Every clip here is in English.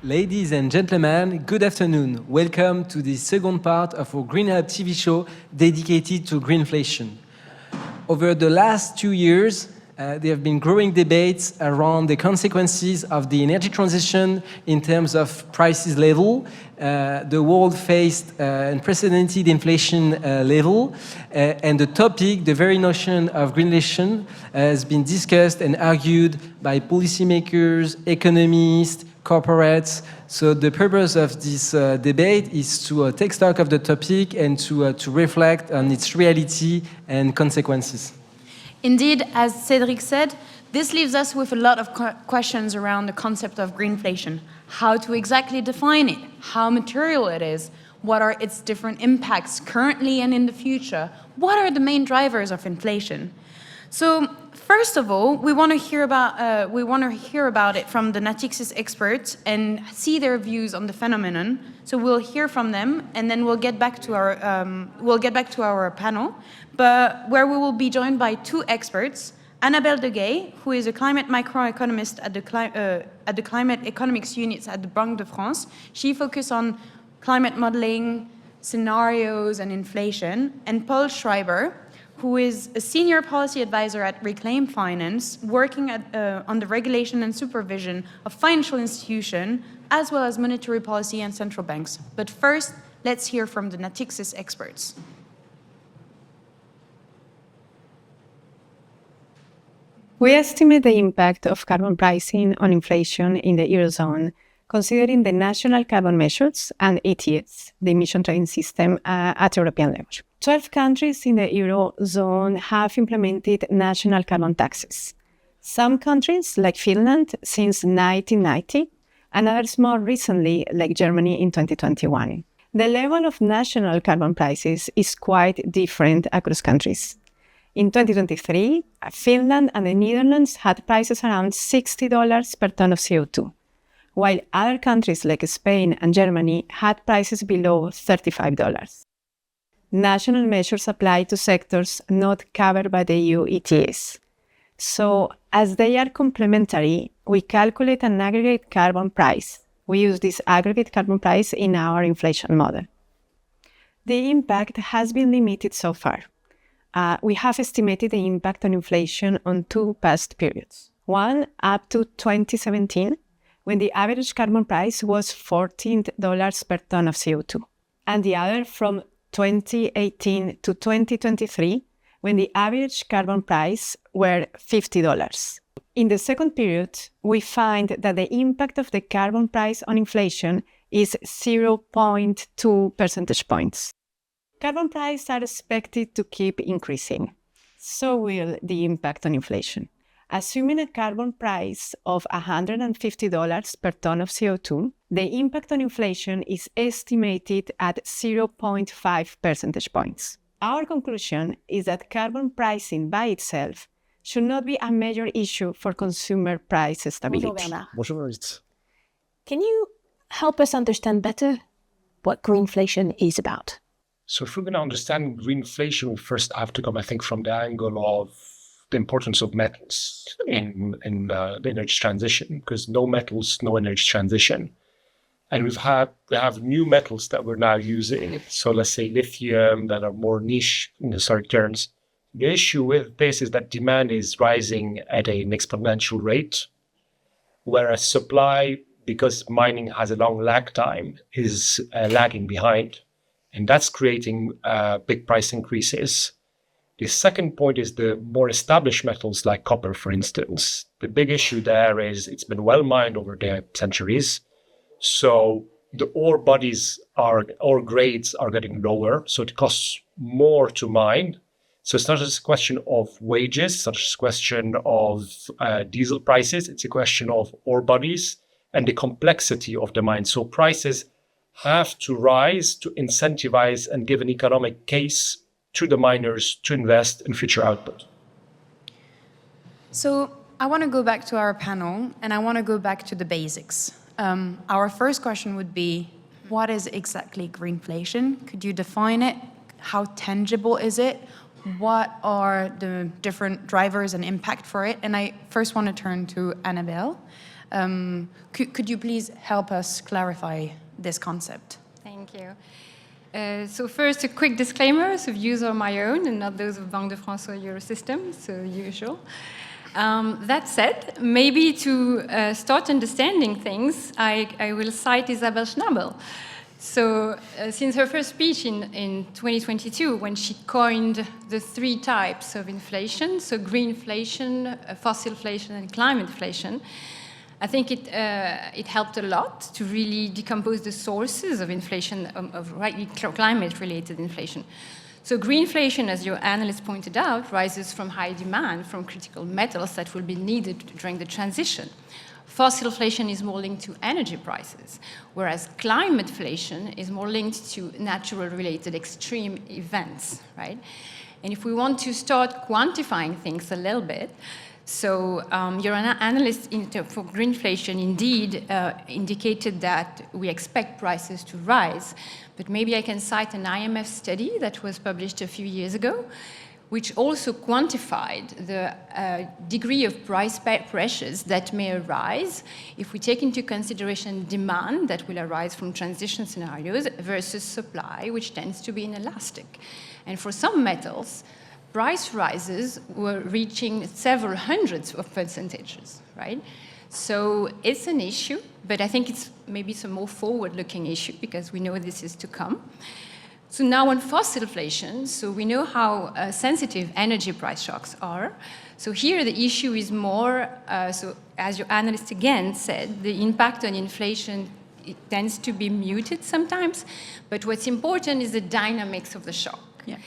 Ladies and gentlemen, good afternoon. Welcome to the second part of our Green Hub TV show dedicated to Greenflation. Over the last 2 years, there have been growing debates around the consequences of the energy transition in terms of prices level. The world faced unprecedented inflation level, and the topic, the very notion of Greenflation, has been discussed and argued by policymakers, economists, corporates. So the purpose of this debate is to take stock of the topic and to reflect on its reality and consequences. Indeed, as Cédric said, this leaves us with a lot of questions around the concept of greenflation. How to exactly define it, how material it is, what are its different impacts currently and in the future, what are the main drivers of inflation. So first of all, we want to hear about it from the NATIXIS experts and see their views on the phenomenon. So we'll hear from them, and then we'll get back to our panel, but where we will be joined by two experts: Annabelle Deguay, who is a climate microeconomist at the climate economics units at the Banque de France. She focuses on climate modeling, scenarios, and inflation, and Paul Schreiber, who is a senior policy advisor at Reclaim Finance, working on the regulation and supervision of financial institutions, as well as monetary policy and central banks. But first, let's hear from the NATIXIS experts. We estimate the impact of carbon pricing on inflation in the Eurozone, considering the national carbon measures and ETS, the emission trading system, at European level. 12 countries in the Eurozone have implemented national carbon taxes. Some countries, like Finland, since 1990, and others more recently, like Germany in 2021. The level of national carbon prices is quite different across countries. In 2023, Finland and the Netherlands had prices around $60 per ton of CO2, while other countries like Spain and Germany had prices below $35. National measures apply to sectors not covered by the EU ETS. So, as they are complementary, we calculate an aggregate carbon price. We use this aggregate carbon price in our inflation model. The impact has been limited so far. We have estimated the impact on inflation on two past periods. One up to 2017, when the average carbon price was $14 per ton of CO2, and the other from 2018 to 2023, when the average carbon price were $50. In the second period, we find that the impact of the carbon price on inflation is 0.2 percentage points. Carbon prices are expected to keep increasing. So will the impact on inflation. Assuming a carbon price of $150 per ton of CO2, the impact on inflation is estimated at 0.5 percentage points. Our conclusion is that carbon pricing by itself should not be a major issue for consumer price stability. Bonjour Bernard. Bonjour Maurice. Can you help us understand better what greenflation is about? So if we're going to understand greenflation, we first have to come, I think, from the angle of the importance of metals in the energy transition, because no metals, no energy transition. And we have new metals that we're now using. So let's say lithium, that are more niche in historic terms. The issue with this is that demand is rising at an exponential rate, whereas supply, because mining has a long lag time, is lagging behind. And that's creating big price increases. The second point is the more established metals like copper, for instance. The big issue there is it's been well mined over the centuries. So the ore grades are getting lower. So it costs more to mine. So it's not just a question of wages, it's not just a question of diesel prices. It's a question of ore bodies and the complexity of the mine. So prices have to rise to incentivize and give an economic case to the miners to invest in future output. So I want to go back to our panel, and I want to go back to the basics. Our first question would be, what is exactly greenflation? Could you define it? How tangible is it? What are the different drivers and impact for it? And I first want to turn to Annabelle. Could you please help us clarify this concept? Thank you. So first, a quick disclaimer. So views are my own and not those of Banque de France or Eurosystem, so usual. That said, maybe to start understanding things, I will cite Isabel Schnabel. So since her first speech in 2022, when she coined the 3 types of inflation, so greenflation, fossilflation, and climateflation, I think it helped a lot to really decompose the sources of inflation, of climate-related inflation. So greenflation, as your analyst pointed out, rises from high demand from critical metals that will be needed during the transition. Fossilflation is more linked to energy prices, whereas climateflation is more linked to natural-related extreme events, right? And if we want to start quantifying things a little bit, so your analyst for greenflation indeed indicated that we expect prices to rise, but maybe I can cite an IMF study that was published a few years ago, which also quantified the degree of price pressures that may arise if we take into consideration demand that will arise from transition scenarios versus supply, which tends to be inelastic. And for some metals, price rises were reaching several hundreds of percentages, right? So it's an issue, but I think it's maybe some more forward-looking issue because we know this is to come. So now on fossilflation, so we know how sensitive energy price shocks are. So here the issue is more, so as your analyst again said, the impact on inflation, it tends to be muted sometimes, but what's important is the dynamics of the shock. Yeah.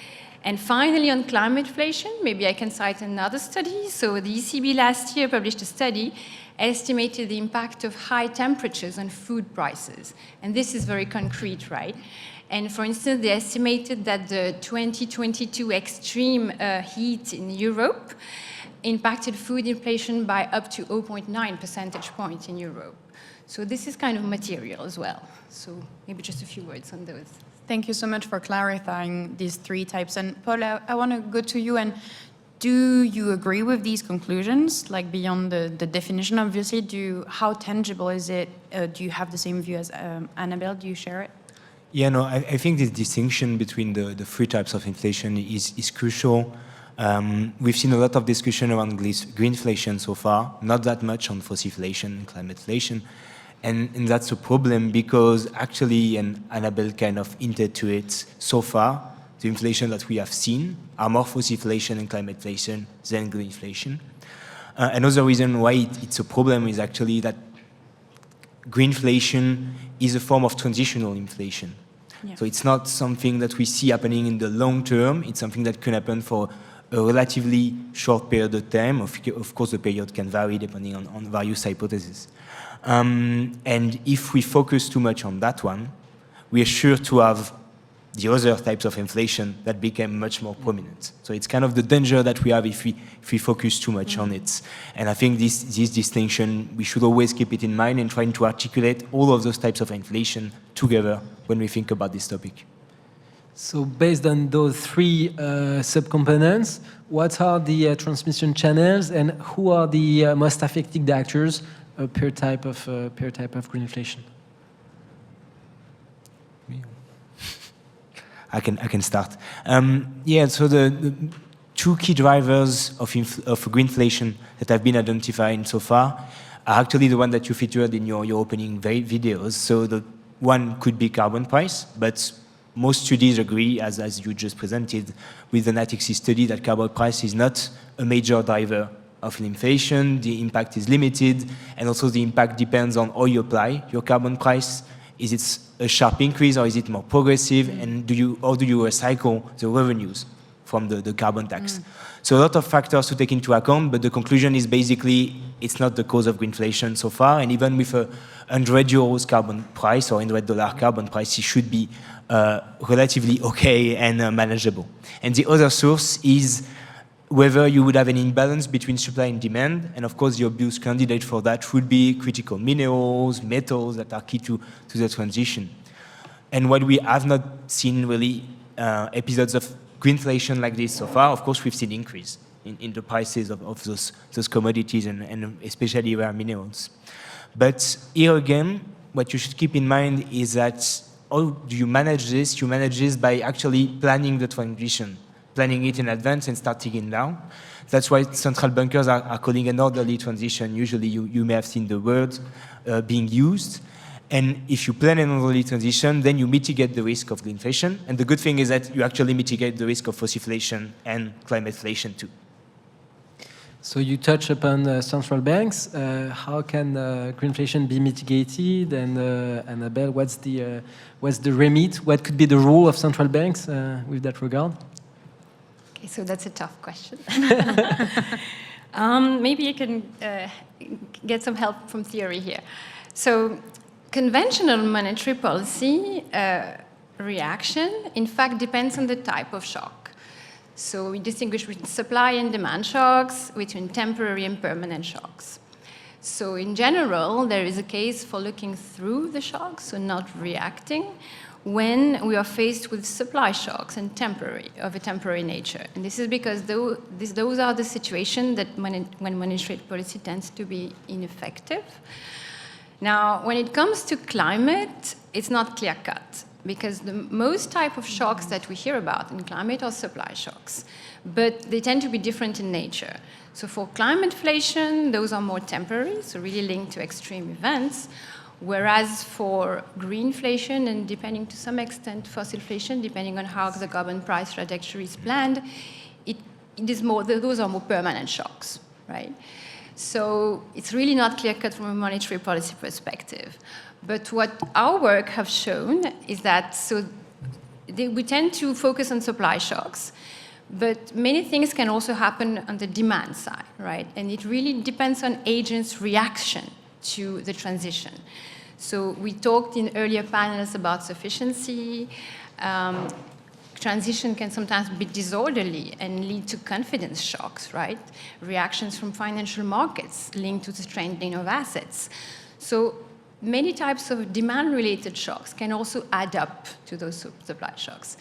And finally, on climateflation, maybe I can cite another study. So the ECB last year published a study estimated the impact of high temperatures on food prices. And this is very concrete, right? And for instance, they estimated that the 2022 extreme heat in Europe impacted food inflation by up to 0.9 percentage points in Europe. So this is kind of material as well. So maybe just a few words on those. Thank you so much for clarifying these 3 types. And Paul, I want to go to you. And do you agree with these conclusions, like beyond the definition, obviously? How tangible is it? Do you have the same view as Annabelle? Do you share it? Yeah, no, I think this distinction between the 3 types of inflation is crucial. We've seen a lot of discussion around greenflation so far, not that much on fossilflation and climateflation. And that's a problem because actually, and Annabelle kind of hinted to it, so far, the inflation that we have seen are more fossilflation and climateflation than greenflation. Another reason why it's a problem is actually that greenflation is a form of transitional inflation. Yeah. So it's not something that we see happening in the long term. It's something that can happen for a relatively short period of time. Of course, the period can vary depending on various hypotheses. And if we focus too much on that one, we are sure to have the other types of inflation that became much more prominent. So it's kind of the danger that we have if we focus too much on it. And I think this distinction, we should always keep it in mind and trying to articulate all of those types of inflation together when we think about this topic. So based on those 3 subcomponents, what are the transmission channels and who are the most affected actors per type of greenflation? I can start. Yeah, so the 2 key drivers of greenflation that have been identified so far are actually the one that you featured in your opening videos. So the one could be carbon price, but most studies agree, as you just presented, with the NATIXIS study that carbon price is not a major driver of inflation. The impact is limited, and also the impact depends on how you apply your carbon price. Is it a sharp increase or is it more progressive? And how do you recycle the revenues from the carbon tax? So a lot of factors to take into account, but the conclusion is basically it's not the cause of greenflation so far. And even with a €100 carbon price or $100 carbon price, it should be relatively okay and manageable. And the other source is whether you would have an imbalance between supply and demand. And of course, the obvious candidate for that would be critical minerals, metals that are key to the transition. And while we have not seen really episodes of greenflation like this so far, of course, we've seen increase in the prices of those commodities and especially rare minerals. But here again, what you should keep in mind is that how do you manage this? You manage this by actually planning the transition, planning it in advance and starting it now. That's why central bankers are calling an orderly transition. Usually you may have seen the word being used. And if you plan an orderly transition, then you mitigate the risk of greenflation. And the good thing is that you actually mitigate the risk of fossilflation and climateflation too. So you touch upon central banks. How can greenflation be mitigated? And Annabelle, what's the remit? What could be the role of central banks with that regard? Okay, so that's a tough question. Maybe you can get some help from theory here. So conventional monetary policy reaction, in fact, depends on the type of shock. So we distinguish between supply and demand shocks, between temporary and permanent shocks. So in general, there is a case for looking through the shocks, so not reacting, when we are faced with supply shocks and of a temporary nature. And this is because those are the situations that when monetary policy tends to be ineffective. Now, when it comes to climate, it's not clear-cut, because the most type of shocks that we hear about in climate are supply shocks, but they tend to be different in nature. So for climateflation, those are more temporary, so really linked to extreme events, whereas for greenflation and depending to some extent fossilflation, depending on how the carbon price trajectory is planned, it is more, those are more permanent shocks, right? So it's really not clear-cut from a monetary policy perspective. But what our work have shown is that we tend to focus on supply shocks, but many things can also happen on the demand side, right? And it really depends on agents' reaction to the transition. So we talked in earlier panels about sufficiency. Transition can sometimes be disorderly and lead to confidence shocks, right? Reactions from financial markets linked to the trending of assets. So many types of demand-related shocks can also add up to those supply shocks.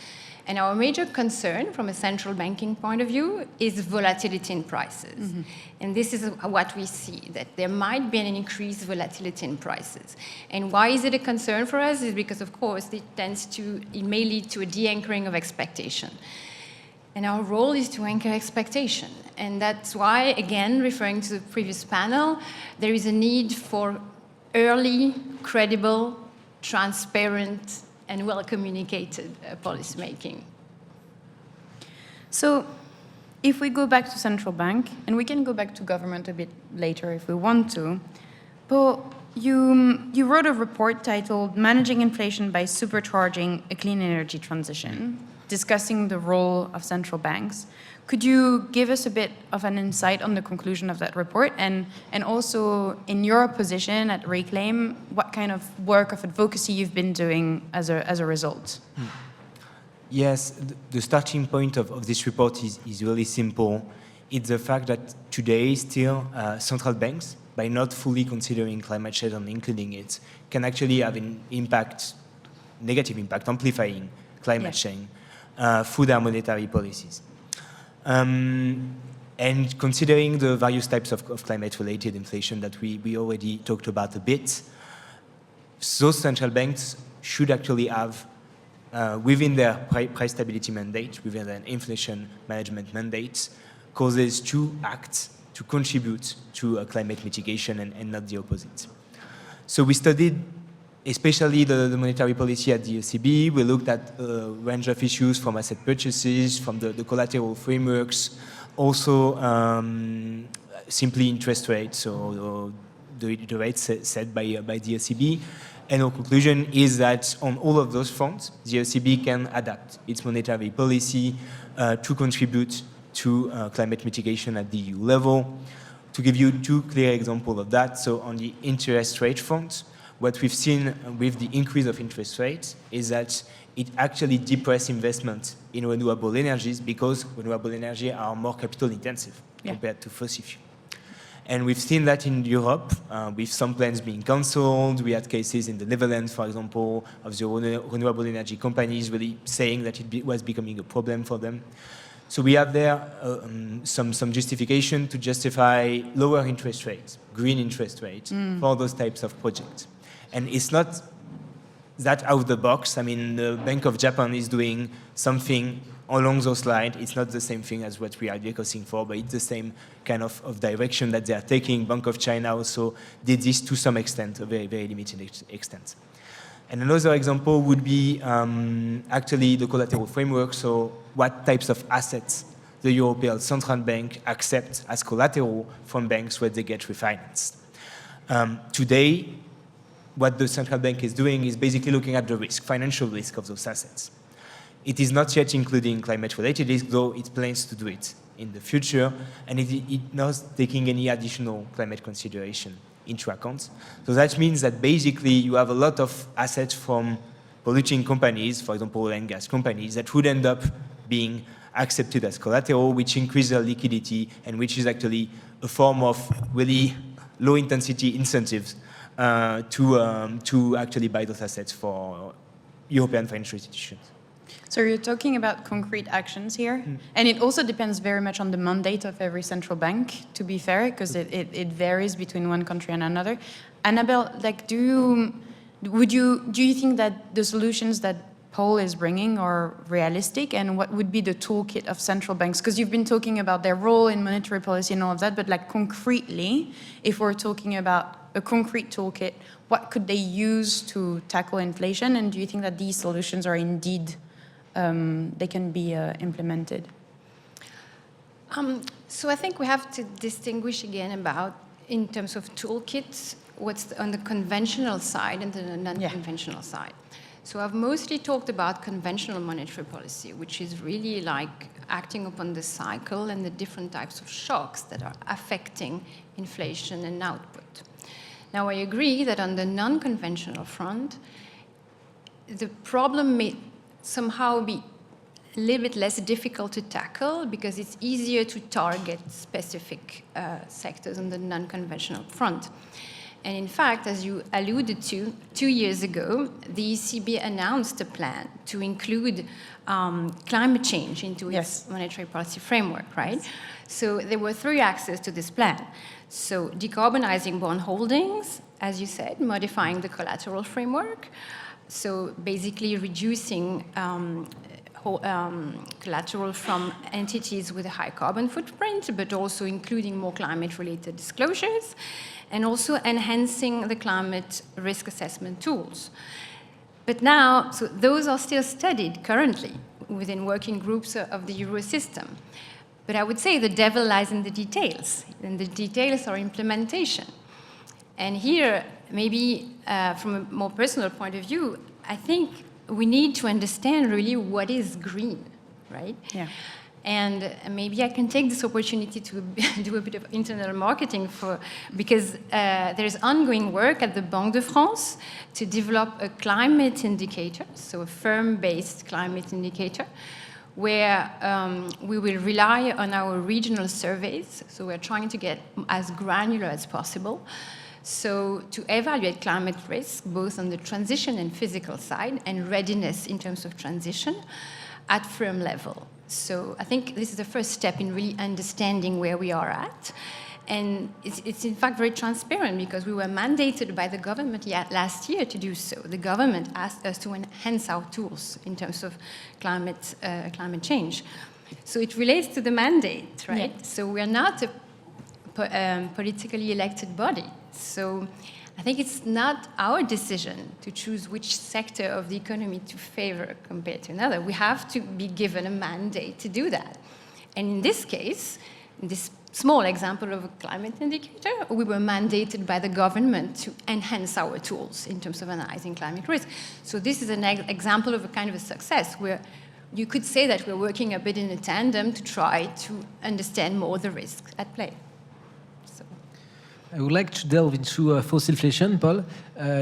And our major concern from a central banking point of view is volatility in prices. Mm-hmm. And this is what we see, that there might be an increased volatility in prices. And why is it a concern for us? Is because, of course, it may lead to a de-anchoring of expectation. And our role is to anchor expectation. And that's why, again, referring to the previous panel, there is a need for early, credible, transparent, and well-communicated policymaking. So if we go back to central bank, and we can go back to government a bit later if we want to, but you wrote a report titled Managing Inflation by Supercharging a Clean Energy Transition, discussing the role of central banks. Could you give us a bit of an insight on the conclusion of that report, and also in your position at Reclaim, what kind of work of advocacy you've been doing as a result? Yes, the starting point of this report is really simple. It's the fact that today still central banks, by not fully considering climate change and including it, can actually have an impact, negative impact, amplifying climate change through their monetary policies. And considering the various types of climate-related inflation that we already talked about a bit, those central banks should actually have, within their price stability mandate, within their inflation management mandates, causes to act, to contribute to climate mitigation and not the opposite. So we studied especially the monetary policy at the ECB. We looked at a range of issues from asset purchases, from the collateral frameworks, also simply interest rates, or the rates set by the ECB. And our conclusion is that on all of those fronts, the ECB can adapt its monetary policy to contribute to climate mitigation at the EU level. To give you two clear examples of that, so on the interest rate front, what we've seen with the increase of interest rates is that it actually depresses investment in renewable energies because renewable energy are more capital intensive compared to fossil fuel. And we've seen that in Europe, with some plants being cancelled. We had cases in the Netherlands, for example, of the renewable energy companies really saying that it was becoming a problem for them. So we have there some justification to justify lower interest rates, green interest rates, for those types of projects. And it's not that out of the box. I mean, the Bank of Japan is doing something along those lines. It's not the same thing as what we are discussing for, but it's the same kind of direction that they are taking. Bank of China also did this to some extent, a very, very limited extent. And another example would be actually the collateral framework. So what types of assets the European Central Bank accepts as collateral from banks where they get refinanced. Today, what the central bank is doing is basically looking at the risk, financial risk of those assets. It is not yet including climate-related risk, though it plans to do it in the future, and it not taking any additional climate consideration into account. So that means that basically you have a lot of assets from polluting companies, for example, oil and gas companies, that would end up being accepted as collateral, which increase their liquidity and which is actually a form of really low-intensity incentives to actually buy those assets for European financial institutions. So you're talking about concrete actions here, and it also depends very much on the mandate of every central bank, to be fair, because it varies between one country and another. Annabelle, like, do you think that the solutions that Paul is bringing are realistic, and what would be the toolkit of central banks? Because you've been talking about their role in monetary policy and all of that, but like concretely, if we're talking about a concrete toolkit, what could they use to tackle inflation, and do you think that these solutions are indeed they can be implemented? So I think we have to distinguish again about, in terms of toolkits, what's on the conventional side and the non-conventional side. So I've mostly talked about conventional monetary policy, which is really like acting upon the cycle and the different types of shocks that are affecting inflation and output. Now, I agree that on the non-conventional front, the problem may somehow be a little bit less difficult to tackle because it's easier to target specific sectors on the non-conventional front. And in fact, as you alluded to, 2 years ago, the ECB announced a plan to include climate change into its monetary policy framework, right? Yes. So there were 3 axes to this plan. So decarbonizing bond holdings, as you said, modifying the collateral framework, so basically reducing collateral from entities with a high carbon footprint, but also including more climate-related disclosures, and also enhancing the climate risk assessment tools. But now, so those are still studied currently within working groups of the Eurosystem. But I would say the devil lies in the details, and the details are implementation. And here, maybe from a more personal point of view, I think we need to understand really what is green, right? Yeah. And maybe I can take this opportunity to do a bit of internal marketing because there's ongoing work at the Banque de France to develop a climate indicator, so a firm-based climate indicator, where we will rely on our regional surveys. So we're trying to get as granular as possible. So to evaluate climate risk, both on the transition and physical side, and readiness in terms of transition at firm level. So I think this is the first step in really understanding where we are at. And it's in fact very transparent because we were mandated by the government last year to do so. The government asked us to enhance our tools in terms of climate change. So it relates to the mandate, right? Yeah. So we are not a politically elected body. So I think it's not our decision to choose which sector of the economy to favor compared to another. We have to be given a mandate to do that. And in this case, in this small example of a climate indicator, we were mandated by the government to enhance our tools in terms of analyzing climate risk. So this is an example of a kind of a success where you could say that we're working a bit in a tandem to try to understand more the risks at play. I would like to delve into fossil inflation, Paul.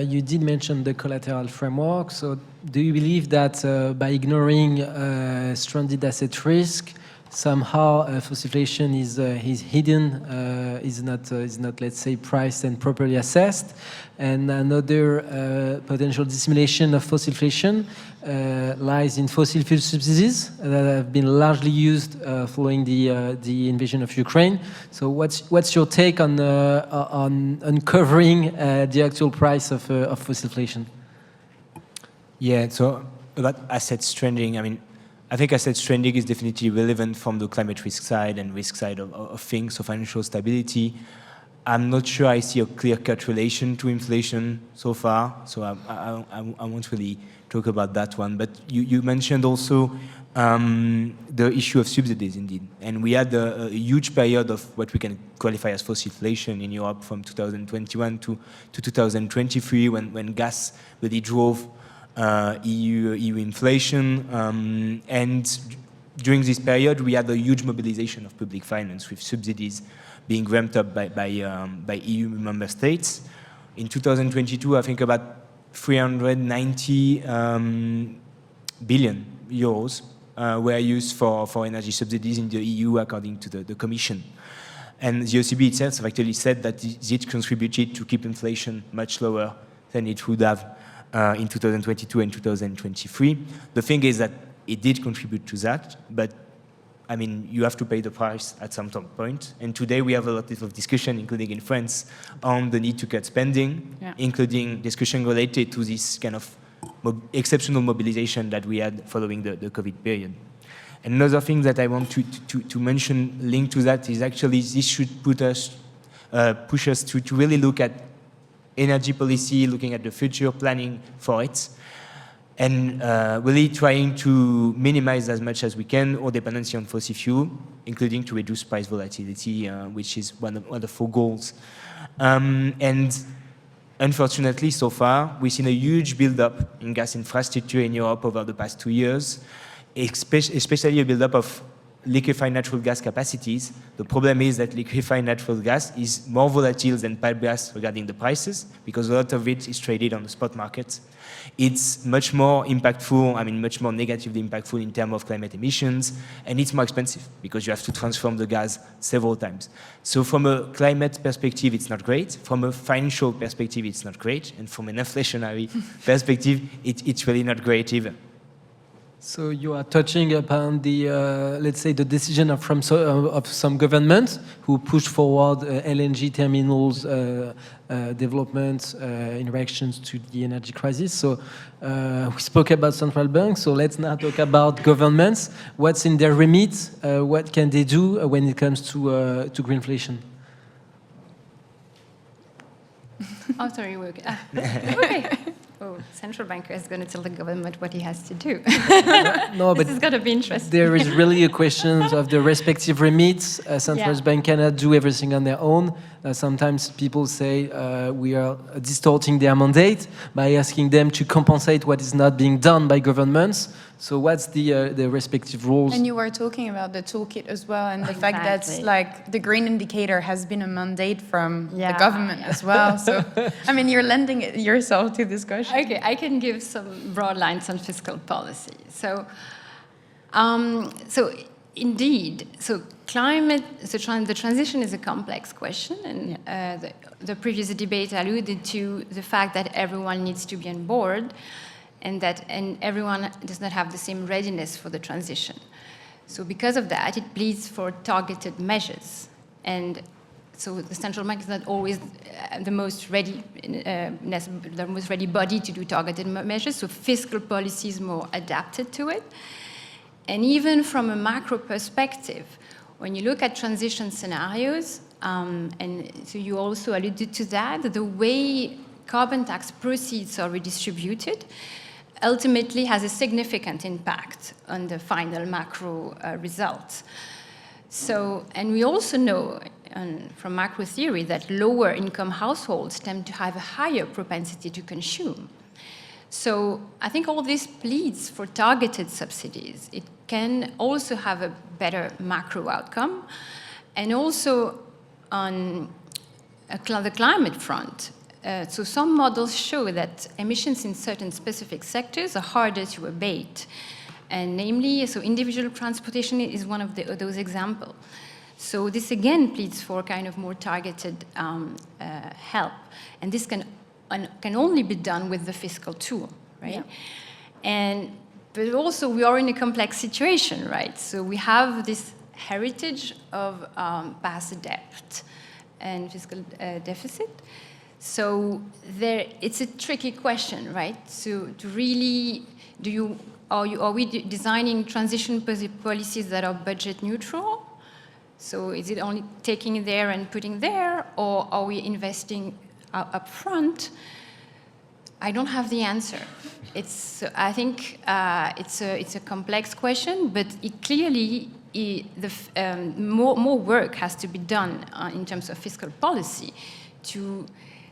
You did mention the collateral framework. So do you believe that by ignoring stranded asset risk, somehow fossilization is hidden, is not, let's say, priced and properly assessed. And another potential dissimulation of fossilization lies in fossil fuel subsidies that have been largely used following the invasion of Ukraine. So what's your take on uncovering the actual price of fossilization? Yeah, so about assets trending, I mean, I think assets trending is definitely relevant from the climate risk side and risk side of things, so financial stability. I'm not sure I see a clear-cut relation to inflation so far, so I won't really talk about that one. But you mentioned also the issue of subsidies, indeed. And we had a huge period of what we can qualify as fossilization in Europe from 2021 to 2023, when gas really drove EU inflation. And during this period, we had a huge mobilization of public finance with subsidies being ramped up by EU member states. In 2022, I think about 390 billion euros were used for energy subsidies in the EU, according to the Commission. And the ECB itself have actually said that it contributed to keep inflation much lower than it would have in 2022 and 2023. The thing is that it did contribute to that, but I mean, you have to pay the price at some point. And today we have a lot of discussion, including in France, on the need to cut spending, including discussion related to this kind of exceptional mobilization that we had following the COVID period. And another thing that I want to mention linked to that is actually this should push us to really look at energy policy, looking at the future, planning for it, and really trying to minimize as much as we can our dependency on fossil fuel, including to reduce price volatility, which is one of the 4 goals. And unfortunately, so far, we've seen a huge build-up in gas infrastructure in Europe over the past 2 years, especially a build-up of liquefied natural gas capacities. The problem is that liquefied natural gas is more volatile than pipe gas regarding the prices, because a lot of it is traded on the spot market. It's much more impactful, I mean, much more negatively impactful in terms of climate emissions, and it's more expensive because you have to transform the gas several times. So from a climate perspective, it's not great. From a financial perspective, it's not great. And from an inflationary perspective, it's really not great either. So you are touching upon the, let's say, the decision of some governments who push forward LNG terminals development in reactions to the energy crisis. So we spoke about central banks, so let's now talk about governments. What's in their remit? What can they do when it comes to greenflation? Oh, sorry, okay. Oh, central banker is going to tell the government what he has to do. No, but this is going to be interesting. There is really a question of the respective remits. Central bank cannot do everything on their own. Sometimes people say we are distorting their mandate by asking them to compensate what is not being done by governments. So what's the respective roles? And you were talking about the toolkit as well, and the fact that like the green indicator has been a mandate from the government as well. So I mean, you're lending it yourself to this question. Okay, I can give some broad lines on fiscal policy. So, indeed, the transition is a complex question, and the previous debate alluded to the fact that everyone needs to be on board, and everyone does not have the same readiness for the transition. So because of that, it pleads for targeted measures. And so the central bank is not always the most ready body to do targeted measures, so fiscal policy is more adapted to it. And even from a macro perspective, when you look at transition scenarios, and so you also alluded to that, the way carbon tax proceeds are redistributed ultimately has a significant impact on the final macro results. So, and we also know from macro theory that lower income households tend to have a higher propensity to consume. So I think all this pleads for targeted subsidies. It can also have a better macro outcome. And also on the climate front, so some models show that emissions in certain specific sectors are harder to abate And namely, so individual transportation is one of those examples. So this again pleads for kind of more targeted help. And this can only be done with the fiscal tool, right? Yeah. But also we are in a complex situation, right? So we have this heritage of past debt and fiscal deficit. So it's a tricky question, right? So to really, are we designing transition policies that are budget neutral? So is it only taking there and putting there, or are we investing up front? I don't have the answer. I think it's a complex question, but it clearly more work has to be done in terms of fiscal policy to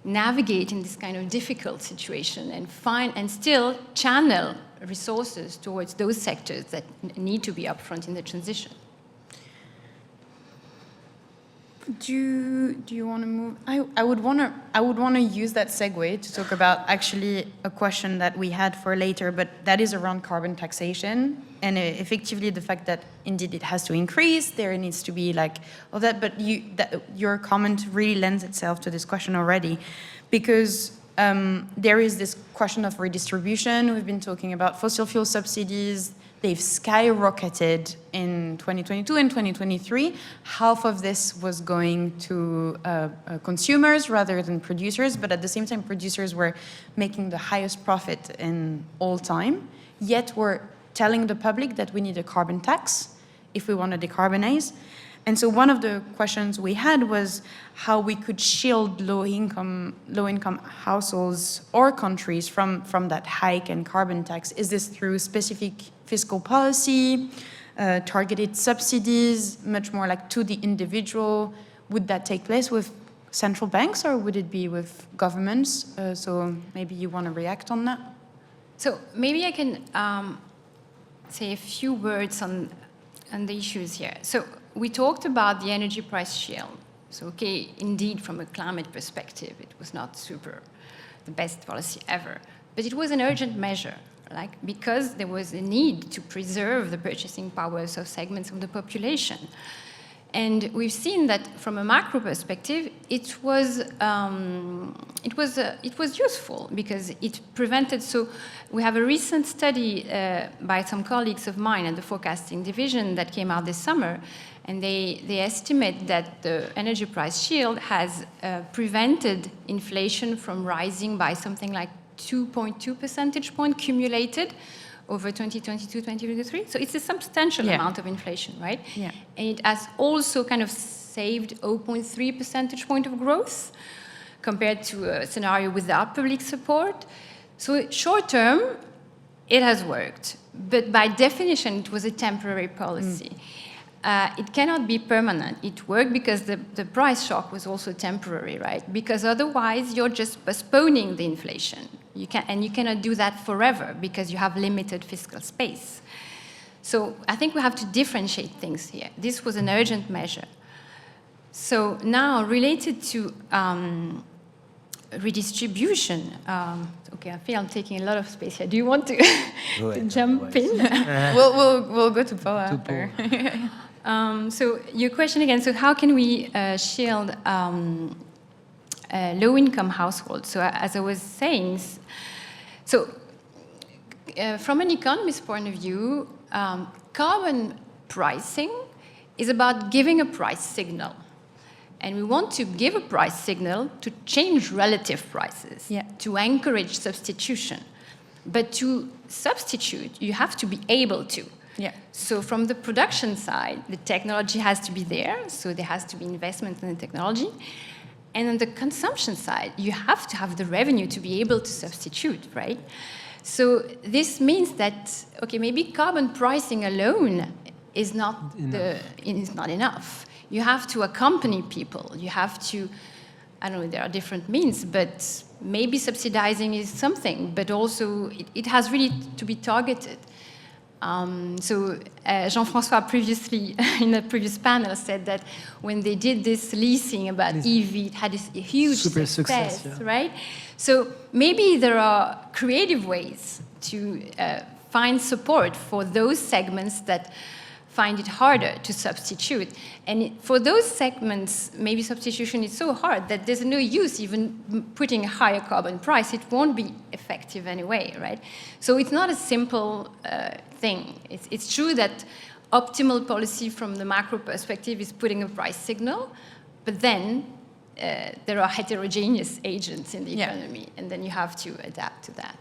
navigate in this kind of difficult situation and still channel resources towards those sectors that need to be upfront in the transition. Do you want to move? I would want to use that segue to talk about actually a question that we had for later, but that is around carbon taxation and effectively the fact that indeed it has to increase. There needs to be like all that, but your comment really lends itself to this question already, because there is this question of redistribution. We've been talking about fossil fuel subsidies. They've skyrocketed in 2022 and 2023. Half of this was going to consumers rather than producers, but at the same time, producers were making the highest profit in all time. Yet we're telling the public that we need a carbon tax if we want to decarbonize. And so one of the questions we had was how we could shield low-income households or countries from that hike in carbon tax. Is this through specific fiscal policy, targeted subsidies, much more like to the individual? Would that take place with central banks or would it be with governments? So maybe you want to react on that? So maybe I can say a few words on the issues here. So we talked about the energy price shield. So, okay, indeed, from a climate perspective, it was not the best policy ever. But it was an urgent measure, because there was a need to preserve the purchasing powers of segments of the population. And we've seen that from a macro perspective, it was useful because it prevented. So we have a recent study by some colleagues of mine at the forecasting division that came out this summer, and they estimate that the energy price shield has prevented inflation from rising by something like 2.2 percentage points cumulated over 2022-2023. So it's a substantial amount of inflation, right? Yeah. And it has also kind of saved 0.3 percentage point of growth compared to a scenario without public support. So short term, it has worked. But by definition, it was a temporary policy. It cannot be permanent. It worked because the price shock was also temporary, right? Because otherwise, you're just postponing the inflation. You cannot do that forever because you have limited fiscal space. So I think we have to differentiate things here. This was an urgent measure. So now, related to redistribution, okay, I feel I'm taking a lot of space here. Do you want to, jump in? We'll go to Paul after. So your question again, so how can we shield low-income households? So as I was saying, so from an economist point of view, carbon pricing is about giving a price signal. And we want to give a price signal to change relative prices, to encourage substitution. But to substitute, you have to be able to. Yeah. So from the production side, the technology has to be there, so there has to be investment in the technology. And on the consumption side, you have to have the revenue to be able to substitute, right? So this means that, okay, maybe carbon pricing alone is not enough. You have to accompany people. You have to, I don't know, there are different means, but maybe subsidizing is something, but also it has really to be targeted. So Jean-François previously, in a previous panel, said that when they did this leasing about EV, it had this huge success, right? So maybe there are creative ways to find support for those segments that find it harder to substitute. And for those segments, maybe substitution is so hard that there's no use even putting a higher carbon price. It won't be effective anyway, right? So it's not a simple thing. It's true that optimal policy from the macro perspective is putting a price signal, but then there are heterogeneous agents in the economy, and then you have to adapt to that.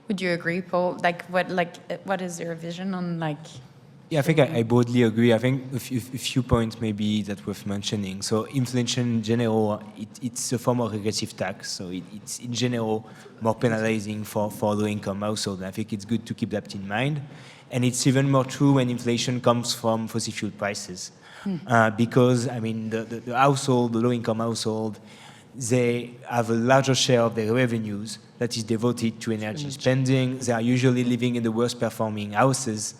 Would you agree, Paul? What is your vision on Yeah, I think I broadly agree. I think a few points maybe that worth mentioning. So inflation in general, it's a form of regressive tax. So it's in general more penalizing for low-income households. I think it's good to keep that in mind. And it's even more true when inflation comes from fossil fuel prices. Because, I mean, the household, the low-income household, they have a larger share of their revenues that is devoted to energy spending. They are usually living in the worst-performing houses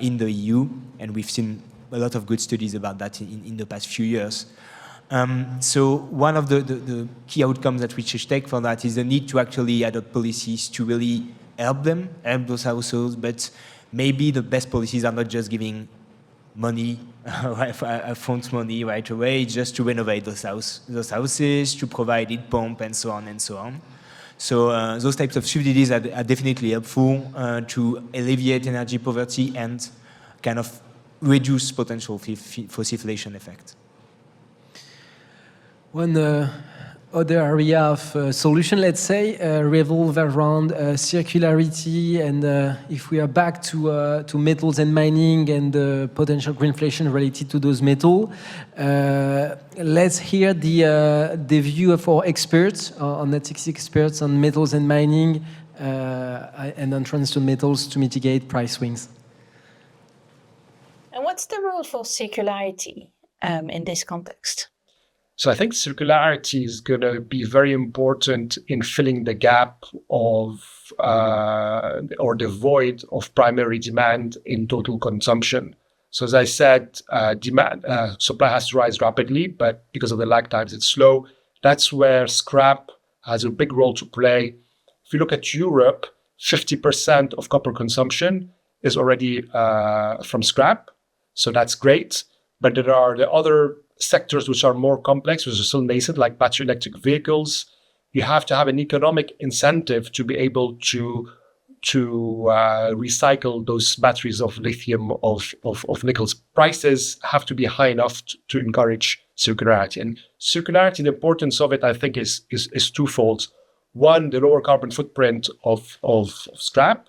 in the EU, and we've seen a lot of good studies about that in the past few years. So one of the key outcomes that we should take from that is the need to actually adopt policies to really help those households, but maybe the best policies are not just giving money, front money right away, just to renovate those houses, to provide heat pump, and so on and so on. So those types of subsidies are definitely helpful to alleviate energy poverty and kind of reduce potential fossilization effect. One other area of solution, let's say, revolve around circularity, and if we are back to metals and mining and the potential greenflation related to those metals, let's hear the view of our experts, on NATIXIS experts on metals and mining and entrance to metals to mitigate price swings. And what's the role for circularity in this context? So I think circularity is going to be very important in filling the gap of or the void of primary demand in total consumption. So as I said, supply has to rise rapidly, but because of the lag times, it's slow. That's where scrap has a big role to play. If you look at Europe, 50% of copper consumption is already from scrap. So that's great. But there are the other sectors which are more complex, which are still nascent, like battery electric vehicles. You have to have an economic incentive to be able to recycle those batteries of lithium, of nickels. Prices have to be high enough to encourage circularity. And circularity, the importance of it, I think, is twofold. One, the lower carbon footprint of scrap,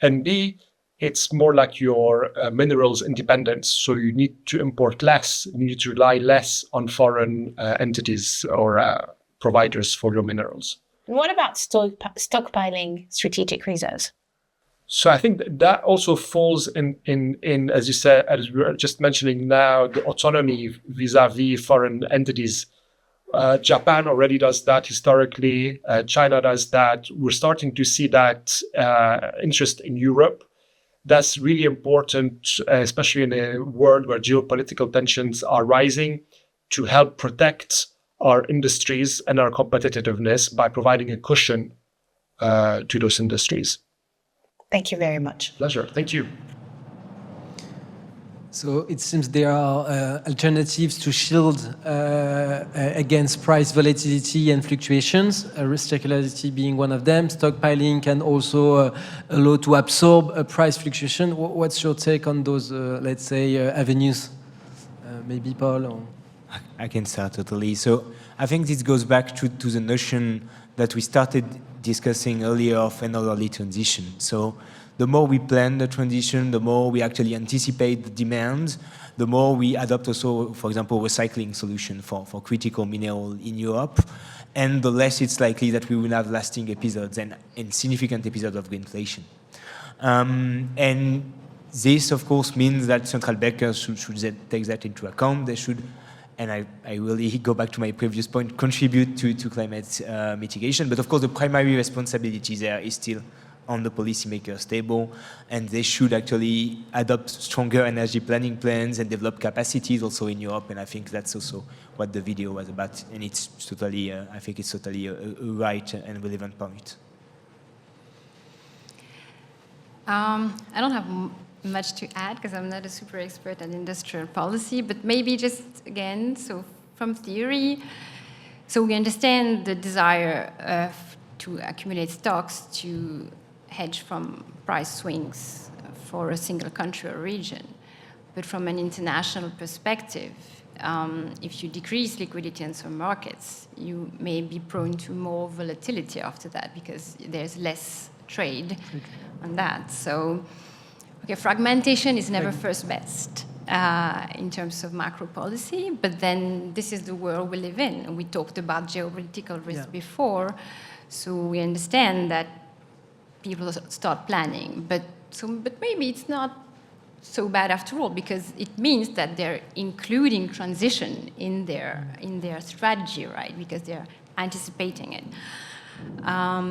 and B, it's more like your minerals independence. So you need to import less, you need to rely less on foreign entities or providers for your minerals. And what about stockpiling strategic reserves? So I think that also falls in, as you said, as we were just mentioning now, the autonomy vis-a-vis foreign entities. Japan already does that historically. China does that. We're starting to see that interest in Europe. That's really important, especially in a world where geopolitical tensions are rising, to help protect our industries and our competitiveness by providing a cushion to those industries. Thank you very much. Pleasure. Thank you. So it seems there are alternatives to shield against price volatility and fluctuations, circularity being one of them. Stockpiling can also allow to absorb a price fluctuation. What's your take on those, let's say, avenues? Maybe Paul? Or? I can start totally. So I think this goes back to the notion that we started discussing earlier of an orderly transition. So the more we plan the transition, the more we actually anticipate the demand, the more we adopt also, for example, recycling solution for critical mineral in Europe, and the less it's likely that we will have lasting episodes and significant episodes of greenflation. And this, of course, means that central bankers should take that into account. They should, and I really go back to my previous point, contribute to climate mitigation. But of course, the primary responsibility there is still on the policymakers' table, and they should actually adopt stronger energy planning plans and develop capacities also in Europe. And I think that's also what the video was about. And it's totally, I think it's totally a right and relevant point. I don't have much to add because I'm not a super expert on industrial policy, but maybe just again, so from theory, so we understand the desire to accumulate stocks to hedge from price swings for a single country or region. But from an international perspective, if you decrease liquidity in some markets, you may be prone to more volatility after that because there's less trade on that. So, okay, fragmentation is never first best in terms of macro policy, but then this is the world we live in. We talked about geopolitical risk before, so we understand that people start planning, but maybe it's not so bad after all, because it means that they're including transition in their strategy, right? Because they're anticipating it.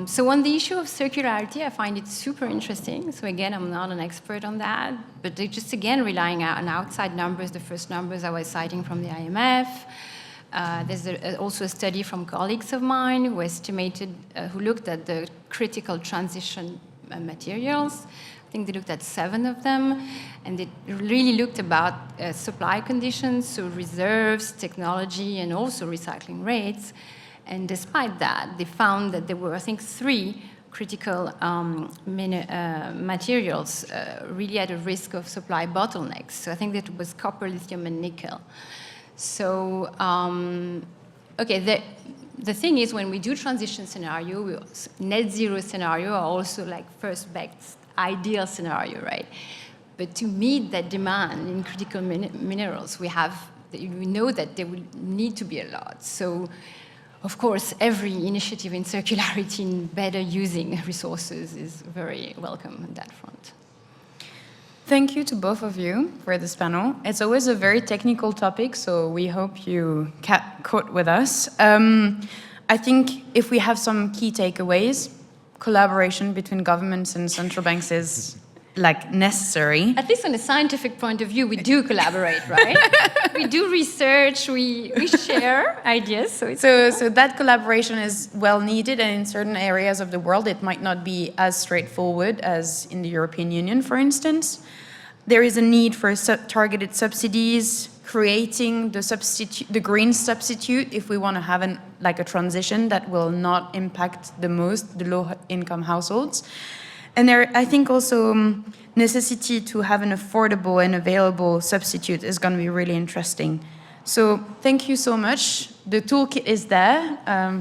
So on the issue of circularity, I find it super interesting. So again, I'm not an expert on that, but they're just again relying on outside numbers. The first numbers I was citing from the IMF. There's also a study from colleagues of mine who estimated, who looked at the critical transition materials. I think they looked at 7 of them, and they really looked about supply conditions, so reserves, technology, and also recycling rates. And despite that, they found that there were, I think, 3 critical materials really at a risk of supply bottlenecks. So I think that was copper, lithium, and nickel. So, okay, the thing is, when we do transition scenario, net zero scenario are also like first best ideal scenario, right? But to meet that demand in critical minerals, we know that there will need to be a lot. So, of course, every initiative in circularity in better using resources is very welcome on that front. Thank you to both of you for this panel. It's always a very technical topic, so we hope you caught with us. I think if we have some key takeaways, collaboration between governments and central banks is like necessary. At least on a scientific point of view, we do collaborate, right? We do research, we share ideas. So that collaboration is well needed, and in certain areas of the world, it might not be as straightforward as in the European Union, for instance. There is a need for targeted subsidies, creating the green substitute if we want to have a transition that will not impact the low-income households. And I think also necessity to have an affordable and available substitute is going to be really interesting. So thank you so much. The toolkit is there.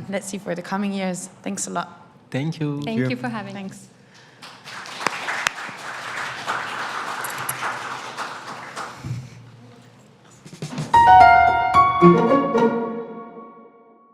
Let's see for the coming years. Thanks a lot. Thank you. Thank you for having us. Thanks.